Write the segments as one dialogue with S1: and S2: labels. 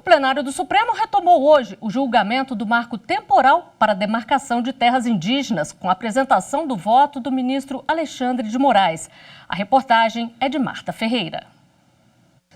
S1: O plenário do Supremo retomou hoje o julgamento do marco temporal para a demarcação de terras indígenas, com a apresentação do voto do ministro Alexandre de Moraes. A reportagem é de Marta Ferreira.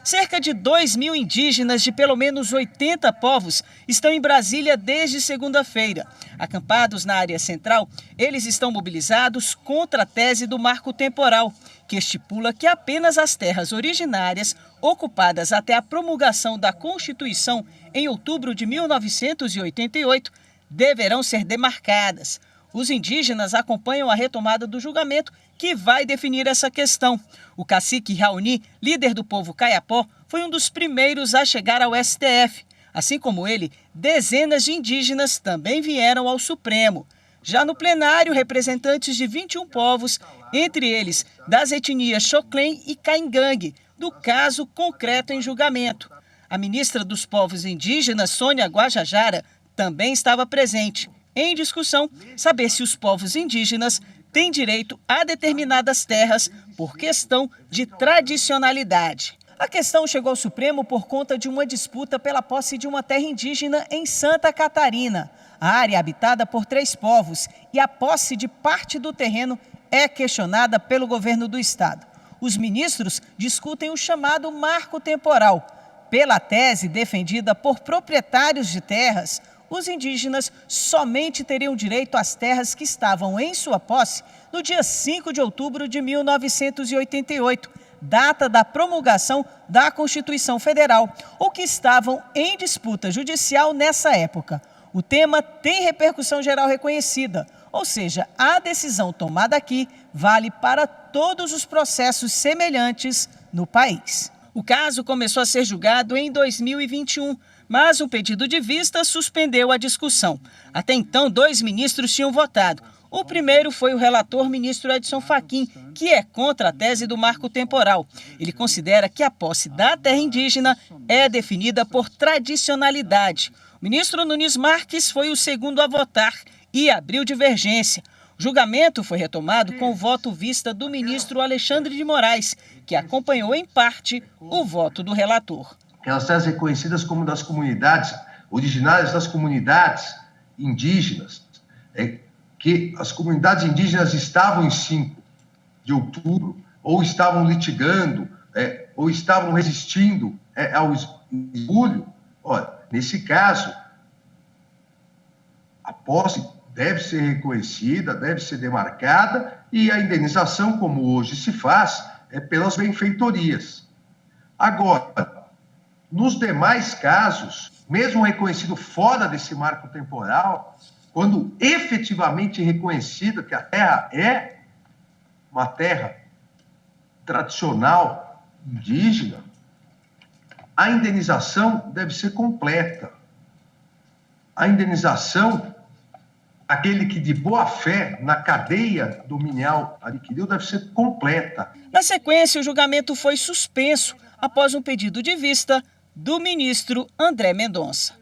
S2: Cerca de 2.000 indígenas de pelo menos 80 povos estão em Brasília desde segunda-feira. Acampados na área central, eles estão mobilizados contra a tese do marco temporal, que estipula que apenas as terras originárias, ocupadas até a promulgação da Constituição em outubro de 1988, deverão ser demarcadas. Os indígenas acompanham a retomada do julgamento que vai definir essa questão. O cacique Raoni, líder do povo Kayapó, foi um dos primeiros a chegar ao STF. Assim como ele, dezenas de indígenas também vieram ao Supremo. Já no plenário, representantes de 21 povos, entre eles das etnias Xoclen e Caingangue, do caso concreto em julgamento. A ministra dos Povos Indígenas, Sônia Guajajara, também estava presente. Em discussão, saber se os povos indígenas têm direito a determinadas terras por questão de tradicionalidade. A questão chegou ao Supremo por conta de uma disputa pela posse de uma terra indígena em Santa Catarina. A área é habitada por 3 povos e a posse de parte do terreno é questionada pelo governo do estado. Os ministros discutem o chamado marco temporal. Pela tese defendida por proprietários de terras, os indígenas somente teriam direito às terras que estavam em sua posse no dia 5 de outubro de 1988, data da promulgação da Constituição Federal, ou que estavam em disputa judicial nessa época. O tema tem repercussão geral reconhecida, ou seja, a decisão tomada aqui vale para todos os processos semelhantes no país. O caso começou a ser julgado em 2021, mas um pedido de vista suspendeu a discussão. Até então, 2 ministros tinham votado. O primeiro foi o relator ministro Edson Fachin, que é contra a tese do marco temporal. Ele considera que a posse da terra indígena é definida por tradicionalidade. O ministro Nunes Marques foi o segundo a votar e abriu divergência. O julgamento foi retomado com o voto vista do ministro Alexandre de Moraes, que acompanhou em parte o voto do relator.
S3: Aquelas terras reconhecidas como das comunidades, originárias das comunidades indígenas, que as comunidades indígenas estavam em 5 de outubro, ou estavam litigando, ou estavam resistindo ao esbulho. Olha, nesse caso, a posse deve ser reconhecida, deve ser demarcada, e a indenização, como hoje se faz, é pelas benfeitorias. Agora, nos demais casos, mesmo reconhecido fora desse marco temporal, quando efetivamente reconhecido que a terra é uma terra tradicional indígena, a indenização deve ser completa. A indenização, aquele que de boa fé na cadeia dominial adquiriu, deve ser completa.
S2: Na sequência, o julgamento foi suspenso após um pedido de vista do ministro André Mendonça.